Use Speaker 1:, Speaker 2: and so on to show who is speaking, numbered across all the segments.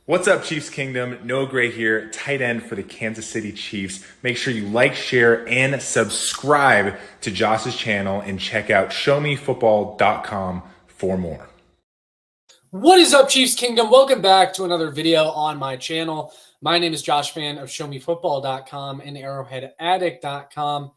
Speaker 1: What's up, Chiefs Kingdom? Noah Gray here, tight end for the Kansas City Chiefs. Make sure you like, share, and subscribe to Josh's channel and check out showmefootball.com for more.
Speaker 2: What is up, Chiefs Kingdom? Welcome back to another video on my channel. My name is Josh Fan of showmefootball.com and arrowheadaddict.com,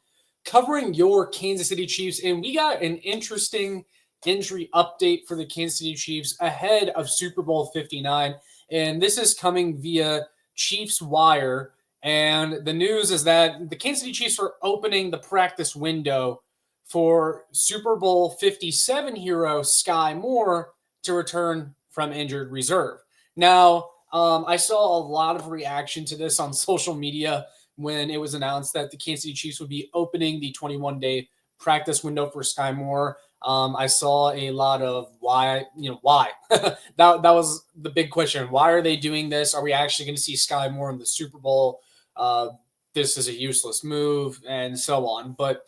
Speaker 2: covering your Kansas City Chiefs. And we got an interesting injury update for the Kansas City Chiefs ahead of Super Bowl 59. And this is coming via Chiefs Wire. And the news is that the Kansas City Chiefs are opening the practice window for Super Bowl 57 hero Sky Moore to return from injured reserve. Now, I saw a lot of reaction to this on social media when it was announced that the Kansas City Chiefs would be opening the 21-day practice window for Sky Moore. I saw a lot of why. that was the big question. Why are they doing this? Are we actually going to see Sky Moore in the Super Bowl? This is a useless move, and so on. But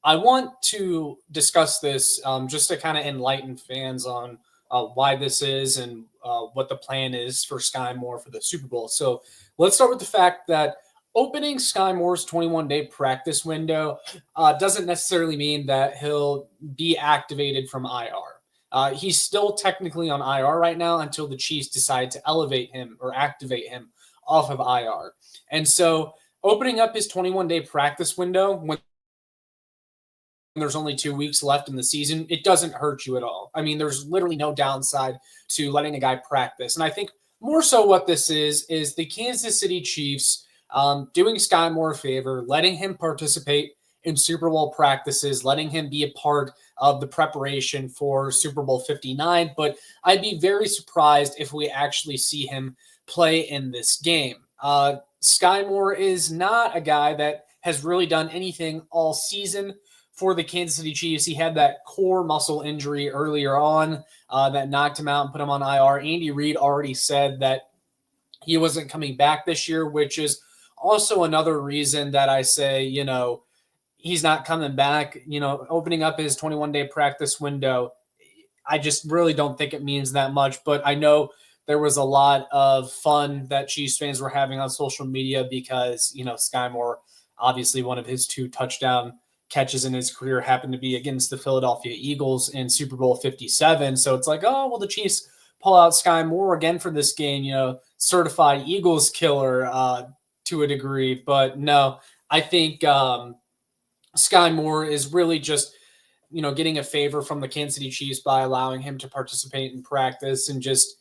Speaker 2: I want to discuss this just to kind of enlighten fans on why this is and what the plan is for Sky Moore for the Super Bowl. So let's start with the fact that opening Sky Moore's 21-day practice window doesn't necessarily mean that he'll be activated from IR. He's still technically on IR right now until the Chiefs decide to elevate him or activate him off of IR. And so opening up his 21-day practice window when there's only 2 weeks left in the season, it doesn't hurt you at all. I mean, there's literally no downside to letting a guy practice. And I think more so what this is the Kansas City Chiefs doing Sky Moore a favor, letting him participate in Super Bowl practices, letting him be a part of the preparation for Super Bowl 59. But I'd be very surprised if we actually see him play in this game. Sky Moore is not a guy that has really done anything all season for the Kansas City Chiefs. He had that core muscle injury earlier on that knocked him out and put him on IR. Andy Reid already said that he wasn't coming back this year, which is also another reason that I say, he's not coming back. Opening up his 21-day practice window, I just really don't think it means that much. But I know there was a lot of fun that Chiefs fans were having on social media because, Sky Moore, obviously one of his 2 touchdown catches in his career happened to be against the Philadelphia Eagles in Super Bowl 57. So it's like, oh, well, the Chiefs pull out Sky Moore again for this game, certified Eagles killer to a degree. But no, I think Sky Moore is really just, getting a favor from the Kansas City Chiefs by allowing him to participate in practice and just,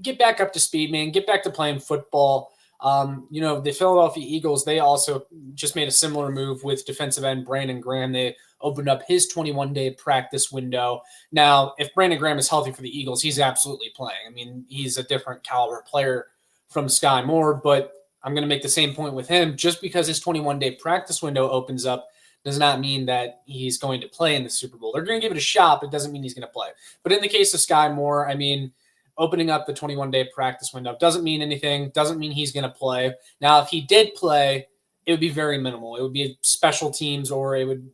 Speaker 2: get back up to speed, man, get back to playing football. The Philadelphia Eagles, they also just made a similar move with defensive end Brandon Graham. They opened up his 21-day practice window. Now, if Brandon Graham is healthy for the Eagles, he's absolutely playing. I mean, he's a different caliber player from Sky Moore, but I'm going to make the same point with him. Just because his 21-day practice window opens up does not mean that he's going to play in the Super Bowl. They're going to give it a shot, but it doesn't mean he's going to play. But in the case of Sky Moore, I mean, opening up the 21-day practice window doesn't mean anything, doesn't mean he's going to play. Now, if he did play, it would be very minimal. It would be special teams, or it would,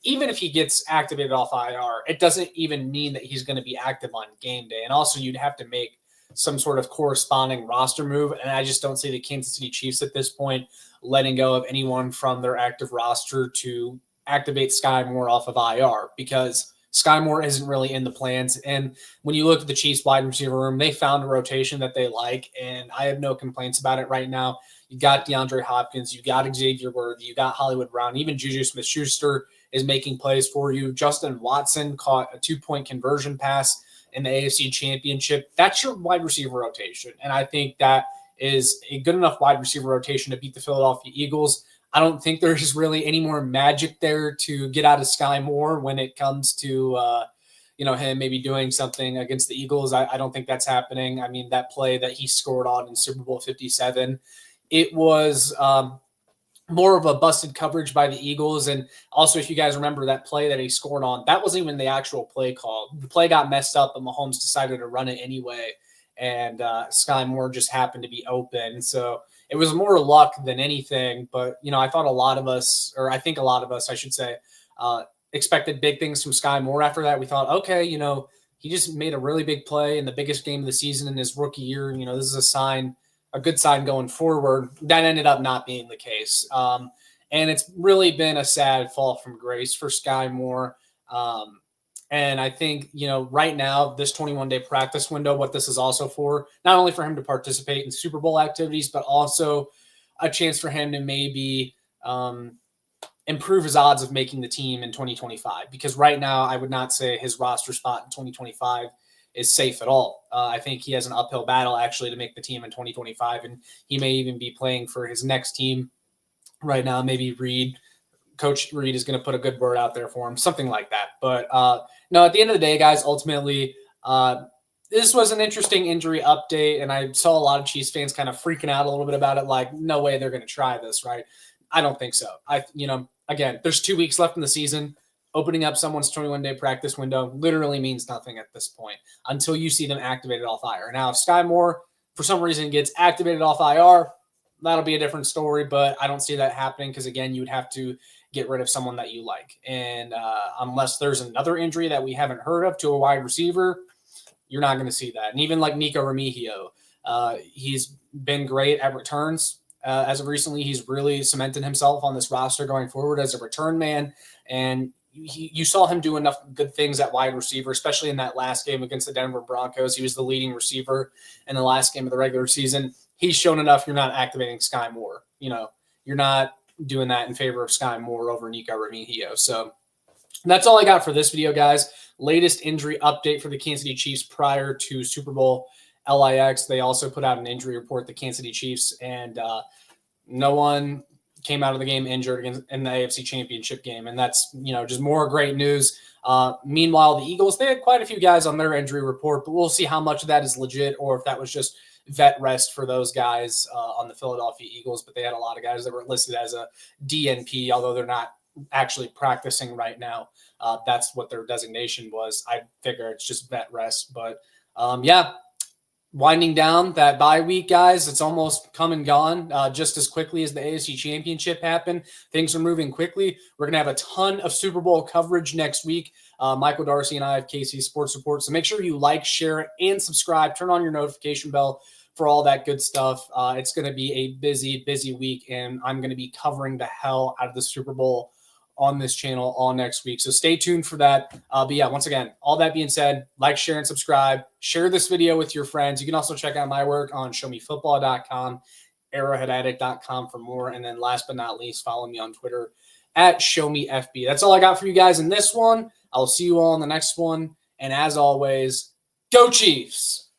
Speaker 2: even if he gets activated off IR, it doesn't even mean that he's going to be active on game day. And also, you'd have to make some sort of corresponding roster move, and I just don't see the Kansas City Chiefs at this point letting go of anyone from their active roster to activate Sky Moore off of IR, because Sky Moore isn't really in the plans. And when you look at the Chiefs wide receiver room, they found a rotation that they like, and I have no complaints about it right now. You got DeAndre Hopkins, you got Xavier Worthy, you got Hollywood Brown, even Juju Smith-Schuster is making plays for you. Justin Watson caught a 2-point conversion pass in the AFC Championship. That's your wide receiver rotation, and I think that is a good enough wide receiver rotation to beat the Philadelphia Eagles. I don't think there's really any more magic there to get out of Sky Moore when it comes to, him maybe doing something against the Eagles. I don't think that's happening. I mean, that play that he scored on in Super Bowl 57, it was more of a busted coverage by the Eagles. And also, if you guys remember that play that he scored on, that wasn't even the actual play call. The play got messed up, and Mahomes decided to run it anyway. And Sky Moore just happened to be open. So it was more luck than anything. But, I thought a lot of us, or I think a lot of us, I should say, expected big things from Sky Moore after that. We thought, okay, he just made a really big play in the biggest game of the season in his rookie year. You know, this is a good sign going forward. That ended up not being the case. And it's really been a sad fall from grace for Sky Moore. And I think, you know, right now, this 21-day practice window, what this is also for, not only for him to participate in Super Bowl activities, but also a chance for him to maybe improve his odds of making the team in 2025. Because right now, I would not say his roster spot in 2025 is safe at all. I think he has an uphill battle, actually, to make the team in 2025. And he may even be playing for his next team right now. Maybe Coach Reed is going to put a good word out there for him, something like that. But no, at the end of the day, guys, ultimately, this was an interesting injury update, and I saw a lot of Chiefs fans kind of freaking out a little bit about it, like, no way they're going to try this, right? I don't think so. Again, there's 2 weeks left in the season. Opening up someone's 21-day practice window literally means nothing at this point until you see them activated off IR. Now, if Sky Moore, for some reason, gets activated off IR, that'll be a different story, but I don't see that happening because, again, you would have to get rid of someone that you like. And unless there's another injury that we haven't heard of to a wide receiver, you're not going to see that. And even like Nico Remigio, he's been great at returns. As of recently, he's really cemented himself on this roster going forward as a return man. And you saw him do enough good things at wide receiver, especially in that last game against the Denver Broncos. He was the leading receiver in the last game of the regular season. He's shown enough. You're not activating Sky Moore. You know, you're not doing that in favor of Sky Moore over Nico Remigio. So that's all I got for this video, guys. Latest injury update for the Kansas City Chiefs prior to Super Bowl LIX. They also put out an injury report, the Kansas City Chiefs, and no one came out of the game injured in the AFC Championship game. And that's, you know, just more great news. Meanwhile, the Eagles, they had quite a few guys on their injury report, but we'll see how much of that is legit or if that was just vet rest for those guys on the Philadelphia Eagles. But they had a lot of guys that were listed as a DNP, although they're not actually practicing right now. That's what their designation was. I figure it's just vet rest. But yeah, winding down that bye week, guys. It's almost come and gone just as quickly as the AFC Championship happened. Things are moving quickly. We're going to have a ton of Super Bowl coverage next week. Michael Darcy and I have KC Sports Report. So make sure you like, share, and subscribe. Turn on your notification bell for all that good stuff. It's going to be a busy, busy week, and I'm going to be covering the hell out of the Super Bowl on this channel all next week. So stay tuned for that. But yeah, once again, all that being said, like, share, and subscribe. Share this video with your friends. You can also check out my work on showmefootball.com, arrowheadaddict.com for more. And then last but not least, follow me on Twitter at showmefb. That's all I got for you guys in this one. I'll see you all in the next one. And as always, go Chiefs!